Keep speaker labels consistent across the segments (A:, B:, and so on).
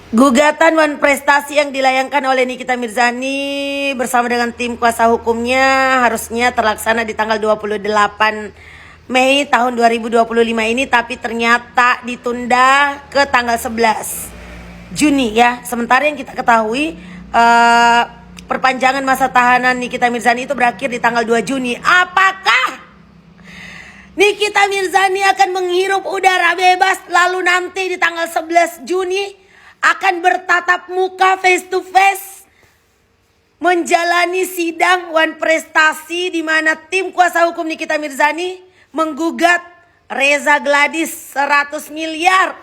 A: Gugatan Wan Prestasi yang dilayangkan oleh Nikita Mirzani bersama dengan tim kuasa hukumnya harusnya terlaksana di tanggal 28 Mei tahun 2025 ini, tapi ternyata ditunda ke tanggal 11 Juni ya. Sementara yang kita ketahui perpanjangan masa tahanan Nikita Mirzani itu berakhir di tanggal 2 Juni. Apakah Nikita Mirzani akan menghirup udara bebas lalu nanti di tanggal 11 Juni akan bertatap muka face to face menjalani sidang Wan Prestasi di mana tim kuasa hukum Nikita Mirzani menggugat Reza Gladys 100 miliar.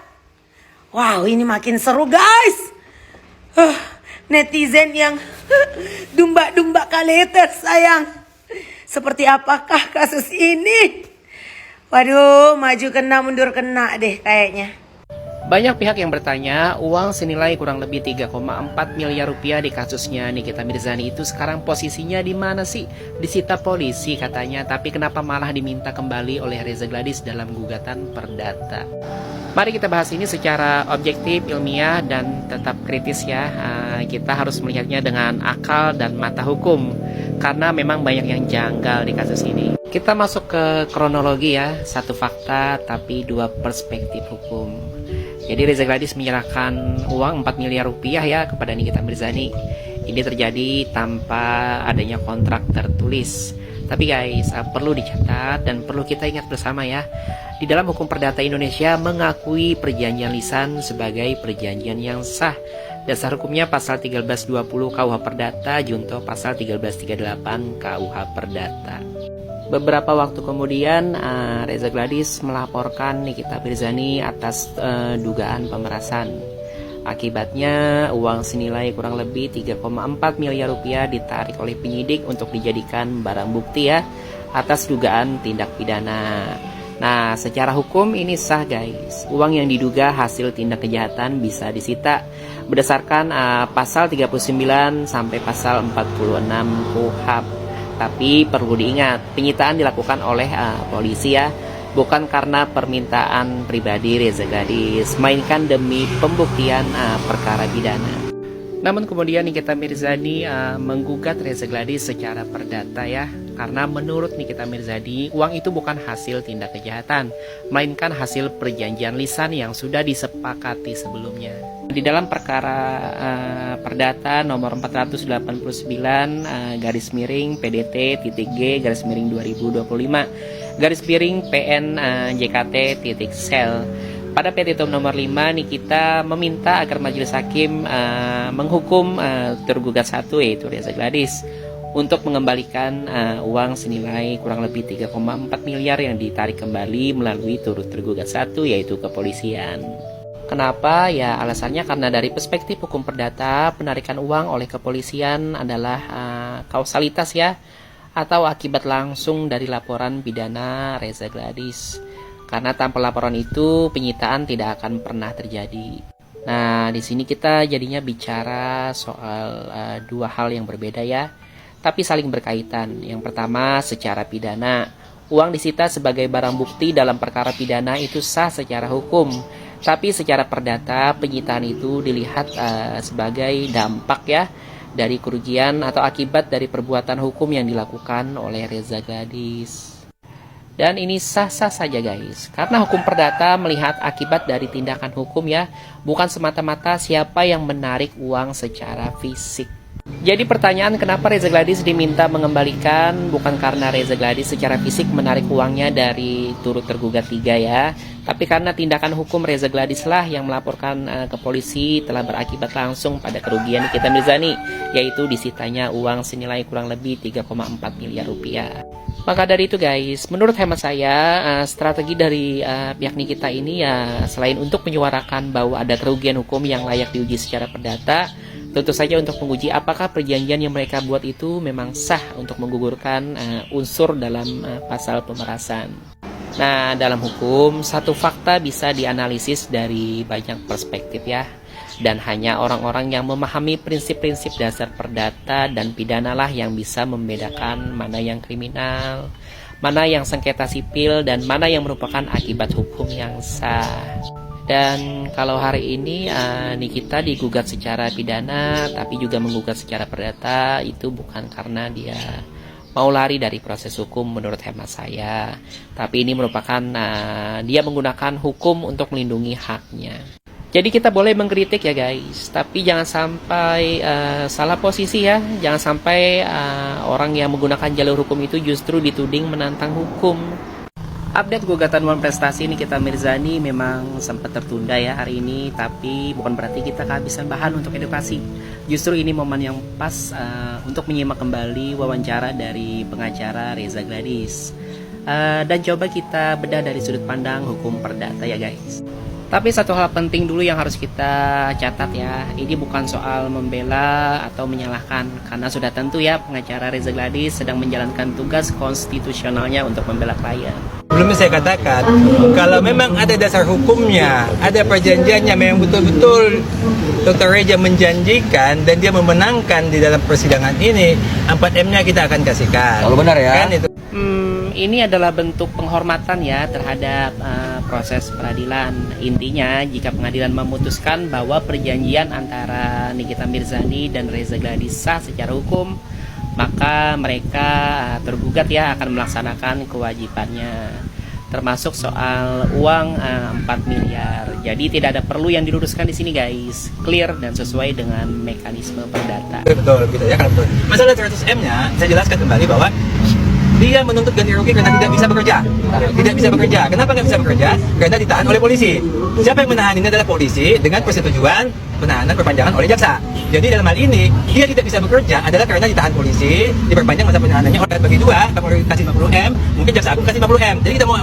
A: Wow, ini makin seru guys. Netizen yang dumba-dumba kaleter sayang. Seperti apakah kasus ini? Waduh, maju kena mundur kena deh kayaknya.
B: Banyak pihak yang bertanya, uang senilai kurang lebih 3,4 miliar rupiah di kasusnya Nikita Mirzani itu sekarang posisinya di mana sih? Disita polisi katanya, tapi kenapa malah diminta kembali oleh Reza Gladys dalam gugatan perdata? Mari kita bahas ini secara objektif, ilmiah, dan tetap kritis ya. Kita harus melihatnya dengan akal dan mata hukum, karena memang banyak yang janggal di kasus ini. Kita masuk ke kronologi ya, satu fakta tapi dua perspektif hukum. Jadi Reza Gladys menyerahkan uang 4 miliar rupiah ya kepada Nikita Mirzani. Ini terjadi tanpa adanya kontrak tertulis. Tapi guys, perlu dicatat dan perlu kita ingat bersama ya. Di dalam hukum perdata Indonesia mengakui perjanjian lisan sebagai perjanjian yang sah. Dasar hukumnya pasal 1320 KUH Perdata junto pasal 1338 KUH Perdata. Beberapa waktu kemudian Reza Gladys melaporkan Nikita Mirzani atas dugaan pemerasan. Akibatnya uang senilai kurang lebih 3,4 miliar rupiah ditarik oleh penyidik untuk dijadikan barang bukti ya atas dugaan tindak pidana. Nah, secara hukum ini sah guys. Uang yang diduga hasil tindak kejahatan bisa disita berdasarkan pasal 39 sampai pasal 46 KUHP. Tapi perlu diingat, penyitaan dilakukan oleh polisi ya, bukan karena permintaan pribadi Reza Gladys, melainkan demi pembuktian perkara pidana. Namun kemudian Nikita Mirzani menggugat Reza Gladys secara perdata ya, karena menurut Nikita Mirzani uang itu bukan hasil tindak kejahatan, melainkan hasil perjanjian lisan yang sudah disepakati sebelumnya. Di dalam perkara perdata nomor 489 garis miring PDT titik G garis miring 2025 garis miring PN JKT titik sel. Pada petitum nomor 5 Nikita meminta agar majelis hakim menghukum tergugat satu yaitu Reza Gladys untuk mengembalikan uang senilai kurang lebih 3,4 miliar yang ditarik kembali melalui turut tergugat satu yaitu kepolisian. Kenapa? Ya alasannya karena dari perspektif hukum perdata penarikan uang oleh kepolisian adalah kausalitas ya atau akibat langsung dari laporan pidana Reza Gladys. Karena tanpa laporan itu penyitaan tidak akan pernah terjadi. Nah, di sini kita jadinya bicara soal dua hal yang berbeda ya, tapi saling berkaitan. Yang pertama, secara pidana, uang disita sebagai barang bukti dalam perkara pidana itu sah secara hukum. Tapi secara perdata penyitaan itu dilihat sebagai dampak ya dari kerugian atau akibat dari perbuatan hukum yang dilakukan oleh Reza Gladys. Dan ini sah-sah saja guys, karena hukum perdata melihat akibat dari tindakan hukum ya, bukan semata-mata siapa yang menarik uang secara fisik. Jadi pertanyaan kenapa Reza Gladys diminta mengembalikan bukan karena Reza Gladys secara fisik menarik uangnya dari turut tergugat 3 ya, tapi karena tindakan hukum Reza Gladys lah yang melaporkan ke polisi telah berakibat langsung pada kerugian Nikita Mirzani, yaitu disitanya uang senilai kurang lebih 3,4 miliar rupiah. Maka dari itu guys, menurut hemat saya strategi dari pihak Nikita ini ya selain untuk menyuarakan bahwa ada kerugian hukum yang layak diuji secara perdata, tentu saja untuk menguji apakah perjanjian yang mereka buat itu memang sah untuk menggugurkan unsur dalam pasal pemerasan. Nah, dalam hukum, satu fakta bisa dianalisis dari banyak perspektif ya. Dan hanya orang-orang yang memahami prinsip-prinsip dasar perdata dan pidana lah yang bisa membedakan mana yang kriminal, mana yang sengketa sipil, dan mana yang merupakan akibat hukum yang sah. Dan kalau hari ini Nikita digugat secara pidana, tapi juga menggugat secara perdata, itu bukan karena dia mau lari dari proses hukum menurut hemat saya, tapi ini merupakan dia menggunakan hukum untuk melindungi haknya. Jadi kita boleh mengkritik ya guys, tapi jangan sampai salah posisi ya. Jangan sampai orang yang menggunakan jalur hukum itu justru dituding menantang hukum. Update gugatan One Prestasi Nikita Mirzani memang sempat tertunda ya hari ini, tapi bukan berarti kita kehabisan bahan untuk edukasi. Justru ini momen yang pas untuk menyimak kembali wawancara dari pengacara Reza Gladys. Dan coba kita bedah dari sudut pandang hukum perdata ya guys. Tapi satu hal penting dulu yang harus kita catat ya, ini bukan soal membela atau menyalahkan, karena sudah tentu ya pengacara Reza Gladys sedang menjalankan tugas konstitusionalnya untuk membela klien.
C: Sebelumnya saya katakan, kalau memang ada dasar hukumnya, ada perjanjiannya, memang betul-betul Dr. Reza menjanjikan dan dia memenangkan di dalam persidangan ini, 4M-nya kita akan kasihkan.
D: Kalau benar ya.
C: Kan itu.
B: Ini adalah bentuk penghormatan ya terhadap proses peradilan. Intinya, jika pengadilan memutuskan bahwa perjanjian antara Nikita Mirzani dan Reza Gladys sah secara hukum, maka mereka tergugat ya akan melaksanakan kewajibannya, termasuk soal uang 4 miliar. Jadi tidak ada perlu yang diluruskan di sini guys, clear dan sesuai dengan mekanisme perdata.
C: Betul, gitu ya. Masalah 100M-nya, saya jelaskan kembali bahwa dia menuntut ganti rugi karena tidak bisa bekerja. Tidak bisa bekerja. Kenapa nggak bisa bekerja? Karena ditahan oleh polisi. Siapa yang menahan ini adalah polisi dengan persetujuan penahanan perpanjangan oleh jaksa. Jadi dalam hal ini, dia tidak bisa bekerja adalah karena ditahan polisi, diperpanjang masa penahanannya oleh bagi dua, Kapolri kasih 50M, mungkin jaksa agung kasih 50M. Jadi kita mau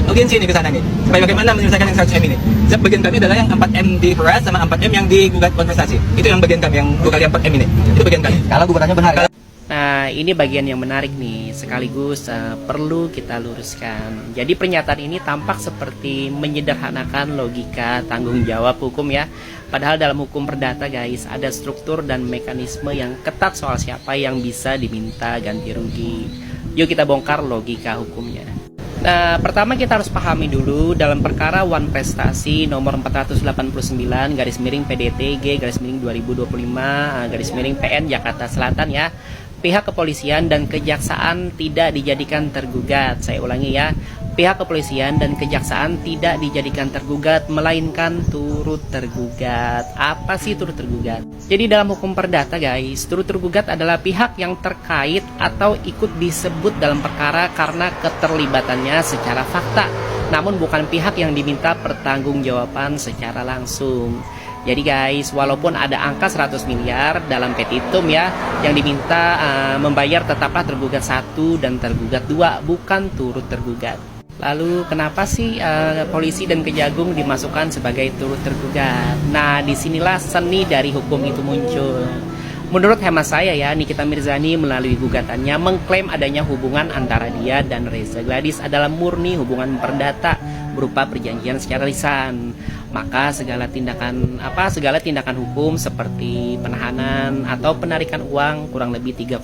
C: audiensi nih ke sana nih. Supaya bagaimana menyelesaikan yang 100M ini. Bagian kami adalah yang 4M diperas sama 4M yang digugat konversasi. Itu yang bagian kami, yang 2 kali 4M ini. Itu bagian kami.
D: Kalau gugatannya benar ya.
B: Nah, ini bagian yang menarik nih, sekaligus perlu kita luruskan. Jadi pernyataan ini tampak seperti menyederhanakan logika tanggung jawab hukum ya. Padahal dalam hukum perdata guys, ada struktur dan mekanisme yang ketat soal siapa yang bisa diminta ganti rugi. Yuk kita bongkar logika hukumnya. Nah, pertama kita harus pahami dulu dalam perkara One Prestasi nomor 489 garis miring PDTG garis miring 2025 garis miring PN Jakarta Selatan ya. Pihak kepolisian dan kejaksaan tidak dijadikan tergugat. Saya ulangi ya, pihak kepolisian dan kejaksaan tidak dijadikan tergugat, melainkan turut tergugat. Apa sih turut tergugat? Jadi dalam hukum perdata guys, turut tergugat adalah pihak yang terkait atau ikut disebut dalam perkara karena keterlibatannya secara fakta, namun bukan pihak yang diminta pertanggungjawaban secara langsung. Jadi guys, walaupun ada angka 100 miliar dalam petitum ya, yang diminta membayar tetaplah tergugat 1 dan tergugat 2, bukan turut tergugat. Lalu kenapa sih polisi dan kejagung dimasukkan sebagai turut tergugat? Nah, disinilah seni dari hukum itu muncul. Menurut hemat saya ya, Nikita Mirzani melalui gugatannya mengklaim adanya hubungan antara dia dan Reza Gladys adalah murni hubungan perdata berupa perjanjian secara lisan. Maka segala tindakan hukum seperti penahanan atau penarikan uang kurang lebih 3,4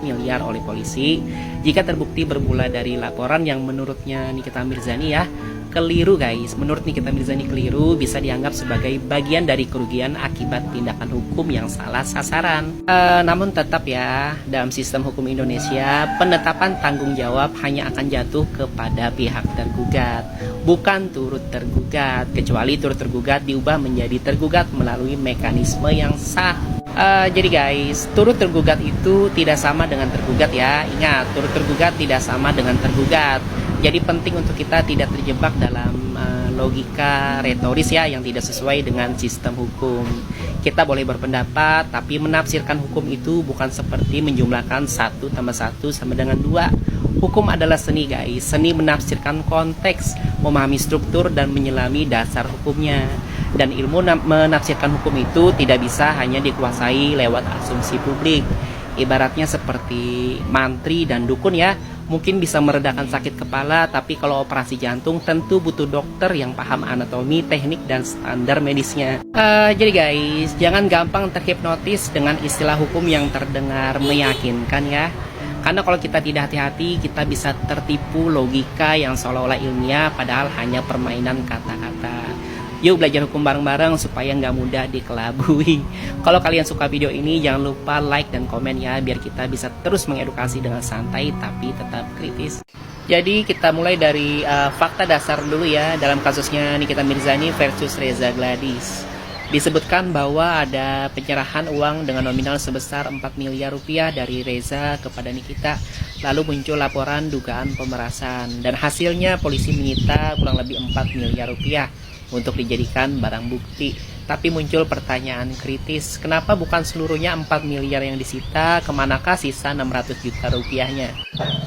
B: miliar oleh polisi jika terbukti bermula dari laporan yang menurutnya Nikita Mirzani ya keliru guys. Menurut Nikita Mirzani keliru bisa dianggap sebagai bagian dari kerugian akibat tindakan hukum yang salah sasaran. Namun tetap ya, dalam sistem hukum Indonesia penetapan tanggung jawab hanya akan jatuh kepada pihak tergugat, bukan turut tergugat, kecuali turut tergugat diubah menjadi tergugat melalui mekanisme yang sah. Jadi guys, turut tergugat itu tidak sama dengan tergugat ya. Ingat, turut tergugat tidak sama dengan tergugat. Jadi penting untuk kita tidak terjebak dalam logika retoris ya yang tidak sesuai dengan sistem hukum. Kita boleh berpendapat, tapi menafsirkan hukum itu bukan seperti menjumlahkan 1 tambah 1 sama dengan 2. Hukum adalah seni guys, seni menafsirkan konteks, memahami struktur dan menyelami dasar hukumnya. Dan ilmu menafsirkan hukum itu tidak bisa hanya dikuasai lewat asumsi publik. Ibaratnya seperti mantri dan dukun ya. Mungkin bisa meredakan sakit kepala, tapi kalau operasi jantung tentu butuh dokter yang paham anatomi, teknik, dan standar medisnya. Jadi guys, jangan gampang terhipnotis dengan istilah hukum yang terdengar meyakinkan ya. Karena kalau kita tidak hati-hati, kita bisa tertipu logika yang seolah-olah ilmiah padahal hanya permainan kata-kata. Yuk belajar hukum bareng-bareng supaya nggak mudah dikelabui. Kalau kalian suka video ini, jangan lupa like dan komen ya, biar kita bisa terus mengedukasi dengan santai tapi tetap kritis. Jadi kita mulai dari fakta dasar dulu ya, dalam kasusnya Nikita Mirzani versus Reza Gladys. Disebutkan bahwa ada penyerahan uang dengan nominal sebesar 4 miliar rupiah dari Reza kepada Nikita. Lalu muncul laporan dugaan pemerasan dan hasilnya polisi menyita kurang lebih 4 miliar rupiah untuk dijadikan barang bukti. Tapi muncul pertanyaan kritis, kenapa bukan seluruhnya 4 miliar yang disita, kemanakah sisa 600 juta rupiahnya?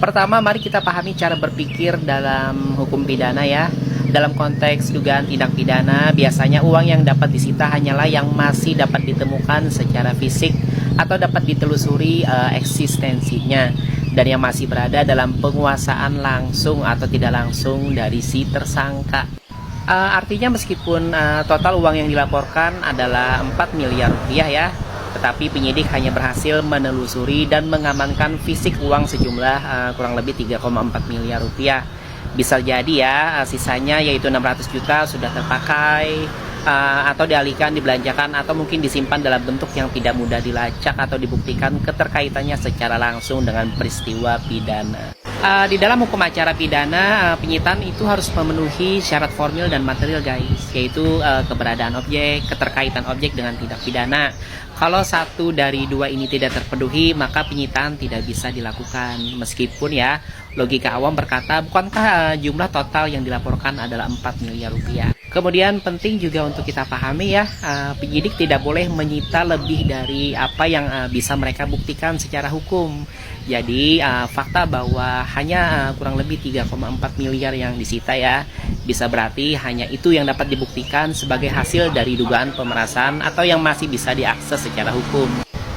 B: Pertama, mari kita pahami cara berpikir dalam hukum pidana ya. Dalam konteks dugaan tindak pidana, biasanya uang yang dapat disita hanyalah yang masih dapat ditemukan secara fisik atau dapat ditelusuri eksistensinya, dan yang masih berada dalam penguasaan langsung atau tidak langsung dari si tersangka. Artinya meskipun total uang yang dilaporkan adalah 4 miliar rupiah ya, tetapi penyidik hanya berhasil menelusuri dan mengamankan fisik uang sejumlah kurang lebih 3,4 miliar rupiah. Bisa jadi ya sisanya yaitu 600 juta sudah terpakai atau dialihkan, dibelanjakan, atau mungkin disimpan dalam bentuk yang tidak mudah dilacak atau dibuktikan keterkaitannya secara langsung dengan peristiwa pidana. Di dalam hukum acara pidana, penyitaan itu harus memenuhi syarat formil dan material guys, yaitu keberadaan objek, keterkaitan objek dengan tindak pidana. Kalau satu dari dua ini tidak terpenuhi, maka penyitaan tidak bisa dilakukan. Meskipun ya, logika awam berkata, bukankah jumlah total yang dilaporkan adalah 4 miliar rupiah? Kemudian penting juga untuk kita pahami ya, penyidik tidak boleh menyita lebih dari apa yang bisa mereka buktikan secara hukum. Jadi fakta bahwa hanya kurang lebih 3,4 miliar yang disita ya, bisa berarti hanya itu yang dapat dibuktikan sebagai hasil dari dugaan pemerasan atau yang masih bisa diakses secara hukum.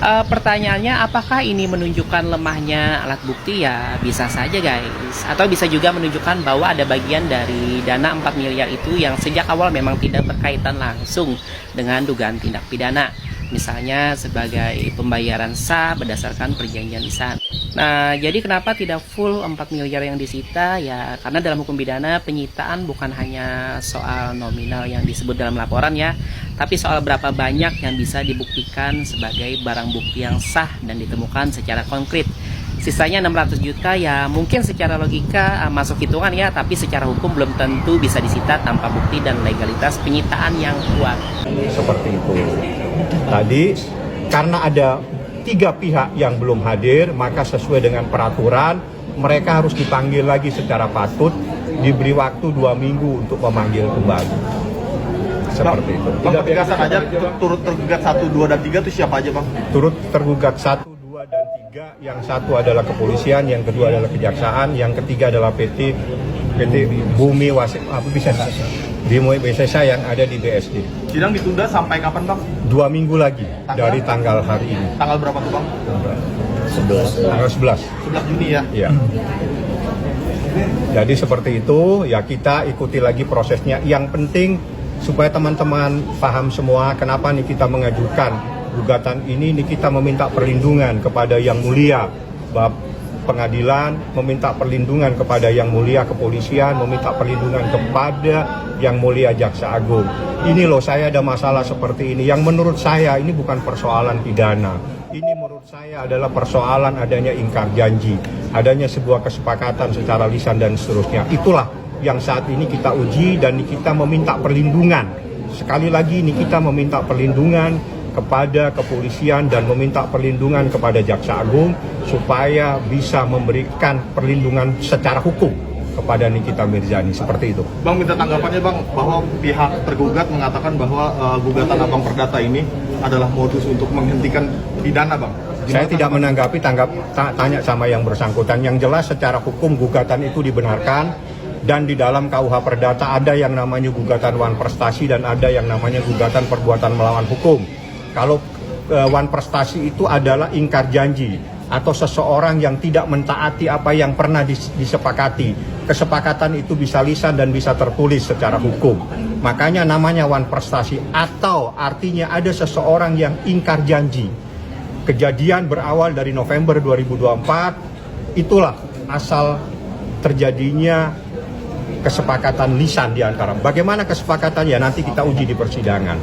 B: Pertanyaannya, apakah ini menunjukkan lemahnya alat bukti? Ya bisa saja guys, atau bisa juga menunjukkan bahwa ada bagian dari dana 4 miliar itu yang sejak awal memang tidak berkaitan langsung dengan dugaan tindak pidana, misalnya sebagai pembayaran sah berdasarkan perjanjian lisan. Nah, jadi kenapa tidak full 4 miliar yang disita? Ya, karena dalam hukum pidana penyitaan bukan hanya soal nominal yang disebut dalam laporan ya, tapi soal berapa banyak yang bisa dibuktikan sebagai barang bukti yang sah dan ditemukan secara konkret. Sisanya 600 juta ya mungkin secara logika masuk hitungan ya, tapi secara hukum belum tentu bisa disita tanpa bukti dan legalitas penyitaan yang kuat.
D: Seperti itu. Tadi karena ada 3 pihak yang belum hadir, maka sesuai dengan peraturan mereka harus dipanggil lagi secara patut, diberi waktu 2 minggu untuk memanggil kembali. Seperti itu.
E: Bang, ketika saja turut tergugat 1, 2, dan 3 itu siapa aja Bang?
D: Turut tergugat 1, 2, dan 3. Yang satu adalah kepolisian, yang kedua adalah kejaksaan, yang ketiga adalah PT Bumi Wasit Besesa yang ada di BSD.
E: Sidang ditunda sampai kapan Bang?
D: 2 minggu lagi dari tanggal hari ini.
E: Tanggal berapa tuh Bang?
D: 11. Tanggal 11.
E: 11 Juni ya?
D: Iya. Jadi seperti itu, ya kita ikuti lagi prosesnya. Yang penting supaya teman-teman paham semua kenapa nih kita mengajukan gugatan ini. Nih kita meminta perlindungan kepada Yang Mulia Pengadilan, meminta perlindungan kepada Yang Mulia Kepolisian, meminta perlindungan kepada Yang Mulia Jaksa Agung. Ini loh, saya ada masalah seperti ini. Yang menurut saya ini bukan persoalan pidana. Ini menurut saya adalah persoalan adanya ingkar janji, adanya sebuah kesepakatan secara lisan dan seterusnya. Itulah yang saat ini kita uji dan kita meminta perlindungan. Sekali lagi ini kita meminta perlindungan kepada kepolisian dan meminta perlindungan kepada Jaksa Agung supaya bisa memberikan perlindungan secara hukum kepada Nikita Mirzani, seperti itu.
E: Bang, minta tanggapannya Bang, bahwa pihak tergugat mengatakan bahwa gugatan Abang Perdata ini adalah modus untuk menghentikan pidana Bang.
D: Saya tidak menanggapi, tanya sama yang bersangkutan. Yang jelas secara hukum gugatan itu dibenarkan, dan di dalam KUH Perdata ada yang namanya gugatan wan prestasi dan ada yang namanya gugatan perbuatan melawan hukum. Kalau wan prestasi itu adalah ingkar janji atau seseorang yang tidak mentaati apa yang pernah disepakati. Kesepakatan itu bisa lisan dan bisa tertulis secara hukum. Makanya namanya wan prestasi, atau artinya ada seseorang yang ingkar janji. Kejadian berawal dari November 2024, itulah asal terjadinya kesepakatan lisan di antara. Bagaimana kesepakatannya nanti kita uji di persidangan.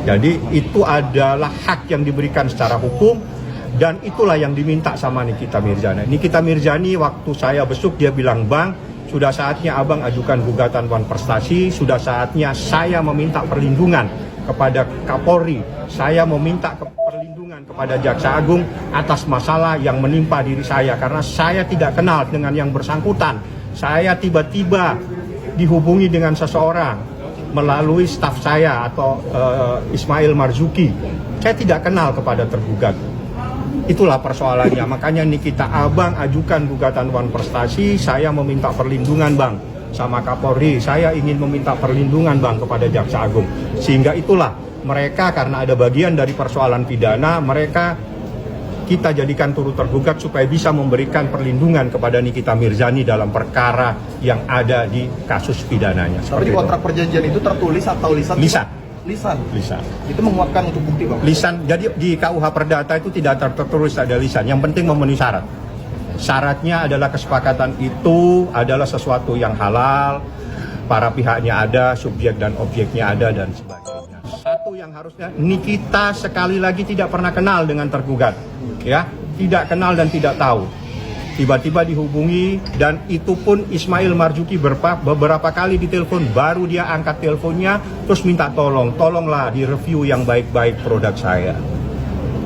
D: Jadi itu adalah hak yang diberikan secara hukum dan itulah yang diminta sama Nikita Mirzani. Nikita Mirzani waktu saya besuk dia bilang, "Bang, sudah saatnya abang ajukan gugatan wan prestasi, sudah saatnya saya meminta perlindungan kepada Kapolri, saya meminta perlindungan kepada Jaksa Agung atas masalah yang menimpa diri saya karena saya tidak kenal dengan yang bersangkutan. Saya tiba-tiba dihubungi dengan seseorang melalui staf saya atau Ismail Marzuki. Saya tidak kenal kepada tergugat. Itulah persoalannya. Makanya Nikita, abang ajukan gugatan wan prestasi, saya meminta perlindungan bang sama Kapolri, saya ingin meminta perlindungan bang kepada Jaksa Agung. Sehingga itulah mereka karena ada bagian dari persoalan pidana, mereka kita jadikan turut tergugat supaya bisa memberikan perlindungan kepada Nikita Mirzani dalam perkara yang ada di kasus pidananya.
E: Tapi di kontrak perjanjian itu tertulis atau lisan?
D: Lisan.
E: Lisan.
D: Lisan.
E: Itu menguatkan untuk bukti bang?
D: Lisan. Jadi di KUH Perdata itu tidak tertulis ada lisan. Yang penting memenuhi syarat. Syaratnya adalah kesepakatan itu adalah sesuatu yang halal, para pihaknya ada, subjek dan objeknya ada dan sebagainya. Satu yang harusnya Nikita sekali lagi tidak pernah kenal dengan tergugat, ya, tidak kenal dan tidak tahu. Tiba-tiba dihubungi dan itu pun Ismail Marzuki beberapa kali ditelepon, baru dia angkat teleponnya terus minta tolonglah direview yang baik-baik produk saya.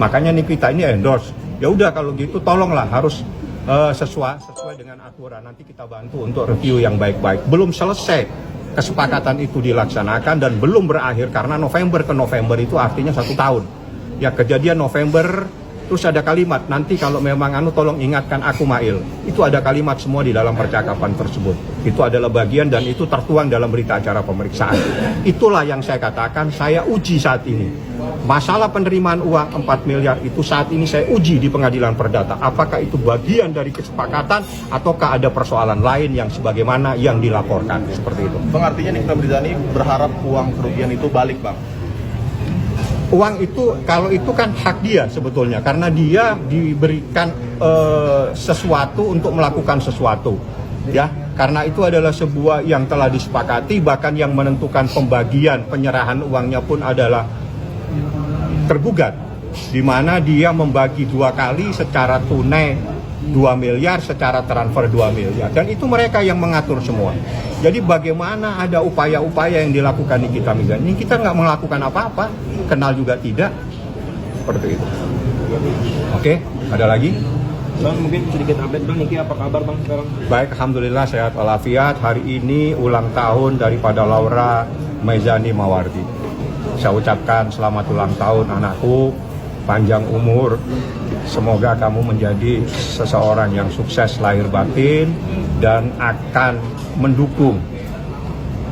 D: Makanya Nikita ini endorse. Ya udah kalau gitu tolonglah harus sesuai dengan aturan, nanti kita bantu untuk review yang baik-baik. Belum selesai kesepakatan itu dilaksanakan dan belum berakhir karena November ke November itu artinya 1 tahun. Ya kejadian November terus ada kalimat, nanti kalau memang tolong ingatkan aku Mail. Itu ada kalimat semua di dalam percakapan tersebut. Itu adalah bagian dan itu tertuang dalam berita acara pemeriksaan. Itulah yang saya katakan saya uji saat ini. Masalah penerimaan uang 4 miliar itu saat ini saya uji di pengadilan perdata. Apakah itu bagian dari kesepakatan ataukah ada persoalan lain yang sebagaimana yang dilaporkan. Seperti itu.
E: Bang, artinya Nikita Mirzani berharap uang kerugian itu balik bang?
D: Uang itu, kalau itu kan hak dia sebetulnya. Karena dia diberikan sesuatu untuk melakukan sesuatu. Ya, karena itu adalah sebuah yang telah disepakati. Bahkan yang menentukan pembagian penyerahan uangnya pun adalah tergugat, di mana dia membagi 2 kali secara tunai 2 miliar, secara transfer 2 miliar. Dan itu mereka yang mengatur semua. Jadi bagaimana ada upaya-upaya yang dilakukan Nikita Mirzani? Kita nggak melakukan apa-apa, kenal juga tidak. Seperti itu. Oke, ada lagi?
F: Bang, mungkin sedikit update bang, Niki apa kabar bang sekarang?
D: Baik, alhamdulillah sehat walafiat. Hari ini ulang tahun daripada Laura Maizani Mawardi. Saya ucapkan selamat ulang tahun anakku, panjang umur. Semoga kamu menjadi seseorang yang sukses lahir batin dan akan mendukung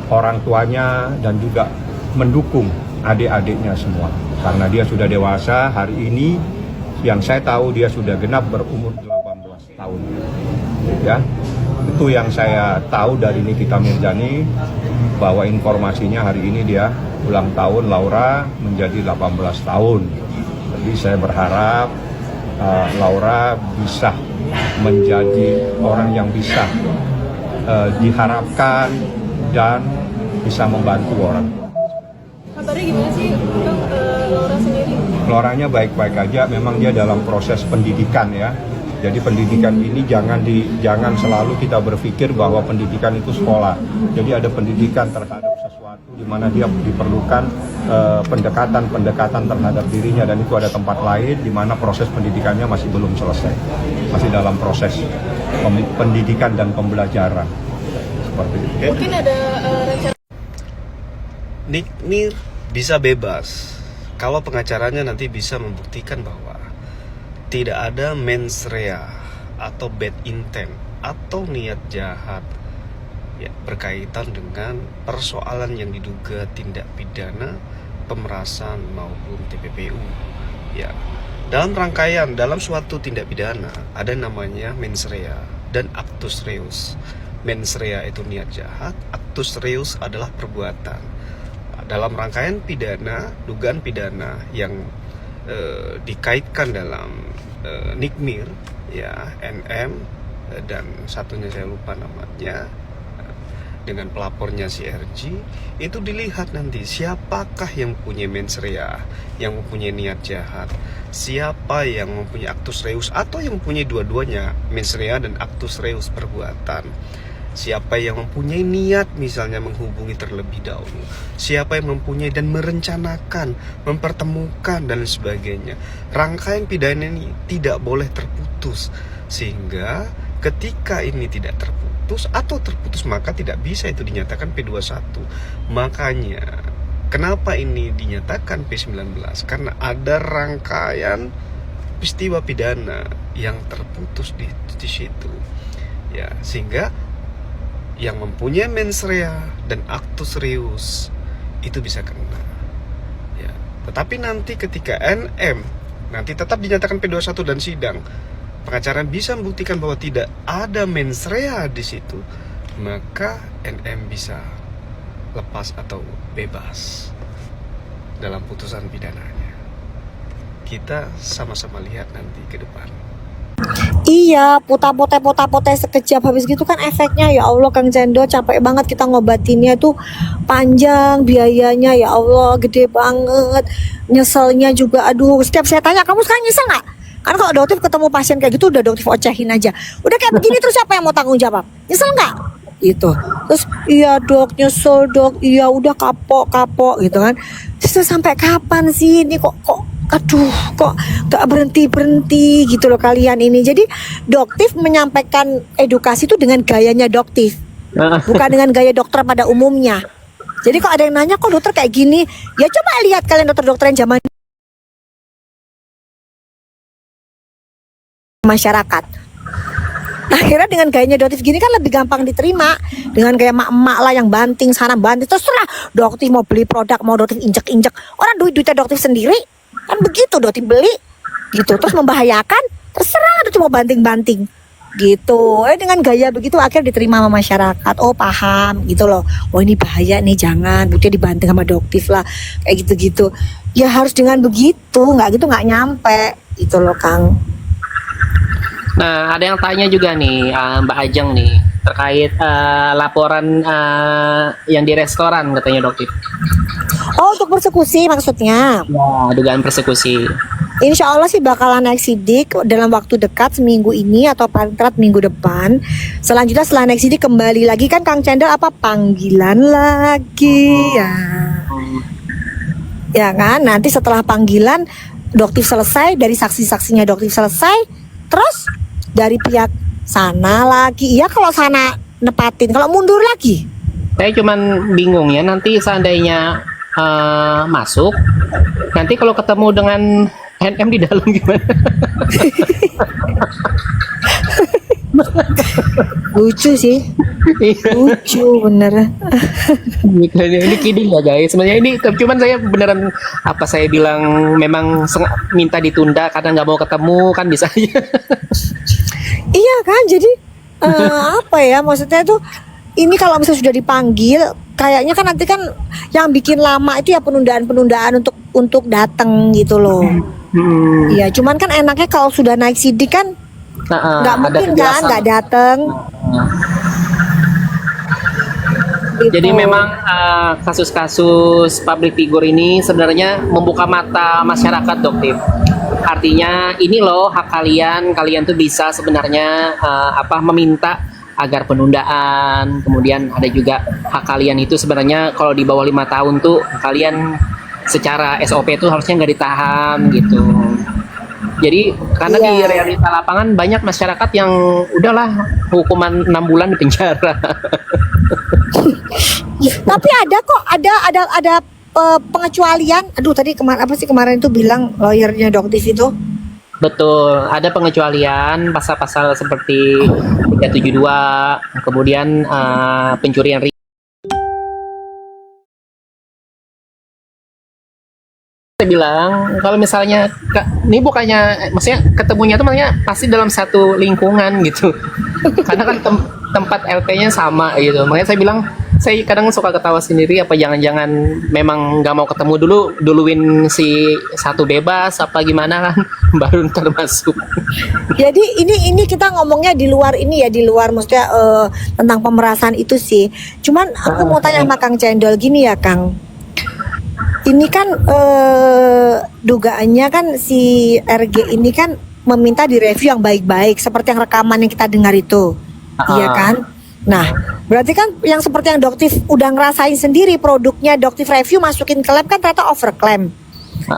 D: orang tuanya dan juga mendukung adik-adiknya semua. Karena dia sudah dewasa hari ini, yang saya tahu dia sudah genap berumur 18 tahun. Ya, itu yang saya tahu dari Nikita Mirzani, bahwa informasinya hari ini dia ulang tahun Laura menjadi 18 tahun. Jadi saya berharap Laura bisa menjadi orang yang bisa diharapkan dan bisa membantu orang.
G: Kabarnya gimana sih Bang, Laura sendiri?
D: Lauranya baik-baik aja, memang dia dalam proses pendidikan ya. Jadi pendidikan ini jangan selalu kita berpikir bahwa pendidikan itu sekolah. Jadi ada pendidikan terhadap sesuatu di mana dia diperlukan pendekatan terhadap dirinya, dan itu ada tempat lain di mana proses pendidikannya masih belum selesai. Masih dalam proses pendidikan dan pembelajaran. Seperti itu.
G: Mungkin ada rencana
H: Nikmir bisa bebas kalau pengacaranya nanti bisa membuktikan bahwa tidak ada mens rea atau bad intent atau niat jahat ya, berkaitan dengan persoalan yang diduga tindak pidana pemerasan maupun TPPU ya. Dalam rangkaian dalam suatu tindak pidana ada namanya mens rea dan actus reus. Mens rea itu niat jahat, actus reus adalah perbuatan. Dalam rangkaian pidana, dugaan pidana yang dikaitkan dalam Nikmir ya, NM dan satunya saya lupa namanya, dengan pelapornya si RG, itu dilihat nanti siapakah yang punya mens rea, yang mempunyai niat jahat, siapa yang mempunyai actus reus atau yang mempunyai dua-duanya, mens rea dan actus reus perbuatan. Siapa yang mempunyai niat misalnya menghubungi terlebih dahulu, siapa yang mempunyai dan merencanakan, mempertemukan dan sebagainya. Rangkaian pidana ini tidak boleh terputus, sehingga ketika ini tidak terputus atau terputus maka tidak bisa itu dinyatakan P21. Makanya kenapa ini dinyatakan P19? Karena ada rangkaian peristiwa pidana yang terputus di situ. Ya, sehingga yang mempunyai mens rea dan actus reus itu bisa kena. Ya, tetapi nanti ketika NM nanti tetap dinyatakan P21 dan sidang, pengacara bisa membuktikan bahwa tidak ada mens rea di situ, maka NM bisa lepas atau bebas dalam putusan pidananya. Kita sama-sama lihat nanti ke depan.
I: Iya, pote sekejap, habis gitu kan efeknya ya Allah Kang Cendo, capek banget kita ngobatinnya tuh, panjang biayanya ya Allah, gede banget, nyeselnya juga. Aduh, setiap saya tanya, kamu sekarang nyesel nggak? Karena kalau dokter ketemu pasien kayak gitu udah dokter ocehin aja, udah kayak begini terus siapa yang mau tanggung jawab? Nyesel nggak? Gitu. Terus iya dok, nyesel dok, iya udah kapok gitu kan. Terus sampai kapan sih ini kok aduh kok gak berhenti gitu loh kalian ini. Jadi doktif menyampaikan edukasi itu dengan gayanya doktif, bukan dengan gaya dokter pada umumnya. Jadi kalau ada yang nanya kok dokter kayak gini, ya coba lihat kalian dokter-dokter yang zaman masyarakat. Nah, akhirnya dengan gayanya doktif gini kan lebih gampang diterima. Dengan gaya emak-emak lah yang banting sana banting, terserah doktif mau beli produk, mau doktif injek-injek, orang duitnya doktif sendiri kan begitu, doktif beli gitu terus membahayakan, terserah doktif mau banting-banting gitu. Dengan gaya begitu akhirnya diterima sama masyarakat. Oh paham gitu loh, oh ini bahaya nih, jangan buktinya dibanting sama doktif lah kayak gitu-gitu. Ya harus dengan begitu, nggak gitu nggak nyampe gitu loh Kang.
B: Nah, ada yang tanya juga nih, Mbak Ajeng nih, terkait laporan yang di restoran katanya dokter.
I: Oh, untuk persekusi maksudnya?
B: Ya, dugaan persekusi.
I: Insya Allah sih bakalan naik sidik dalam waktu dekat, seminggu ini atau paling telat minggu depan. Selanjutnya setelah naik sidik kembali lagi kan Kang Cendol panggilan lagi ya. Ya kan, nanti setelah panggilan doktif selesai, dari saksi-saksinya doktif selesai, terus dari pihak sana lagi. Iya kalau sana nepatin, kalau mundur lagi.
B: Saya cuman bingung ya, nanti seandainya masuk, nanti kalau ketemu dengan NM di dalam gimana?
I: Lucu sih, lucu bener.
B: Ini kidding ya guys, sebenarnya ini cuman saya beneran saya bilang memang minta ditunda karena nggak mau ketemu kan bisa aja.
I: Iya kan, jadi apa ya maksudnya tuh, ini kalau misalnya sudah dipanggil, kayaknya kan nanti kan yang bikin lama itu ya penundaan untuk datang gitu loh. Iya, cuman kan enaknya kalau sudah naik sidik kan nggak mungkin kan nggak datang. Gitu.
B: Jadi memang kasus-kasus public figure ini sebenarnya membuka mata masyarakat, Doktif. Artinya ini loh hak kalian tuh bisa sebenarnya meminta agar penundaan. Kemudian ada juga hak kalian itu sebenarnya kalau di bawah 5 tahun tuh kalian secara SOP itu harusnya nggak ditahan gitu. Jadi karena di realita lapangan banyak masyarakat yang udahlah hukuman 6 bulan di penjara.
I: Tapi ada kok, ada pengecualian. Aduh tadi kemarin itu bilang lawyernya Doktif itu.
B: Betul, ada pengecualian pasal-pasal seperti 372, kemudian pencurian ringan. Saya bilang kalau misalnya ini bukannya maksudnya ketemunya tuh maksudnya pasti dalam satu lingkungan gitu. Karena kan tempat LP-nya sama gitu. Makanya saya bilang Saya kadang suka ketawa sendiri, apa jangan-jangan memang nggak mau ketemu dulu, duluin si satu bebas apa gimana kan, baru ntar masuk.
I: Jadi ini kita ngomongnya di luar ini ya, di luar maksudnya tentang pemerasan itu sih. Cuman aku mau tanya sama Kang Cendol gini ya Kang. Ini kan dugaannya kan si RG ini kan meminta direview yang baik-baik seperti yang rekaman yang kita dengar itu. Iya kan? Nah, berarti kan yang seperti yang Doktif udah ngerasain sendiri produknya, Doktif review masukin ke lab kan ternyata overclaim.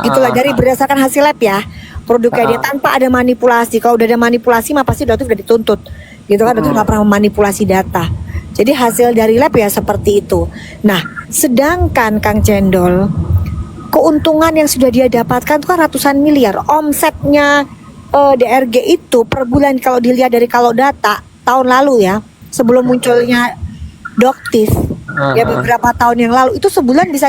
I: Itulah dari berdasarkan hasil lab ya. Produknya dia tanpa ada manipulasi. Kalau udah ada manipulasi mah pasti Doktif udah dituntut. Gitu kan, Doktif nggak pernah memanipulasi data. Jadi hasil dari lab ya seperti itu. Nah, sedangkan Kang Cendol, keuntungan yang sudah dia dapatkan itu kan ratusan miliar. Omsetnya DRG itu per bulan kalau dilihat dari kalau data tahun lalu ya, sebelum munculnya Doktif ya beberapa tahun yang lalu itu sebulan bisa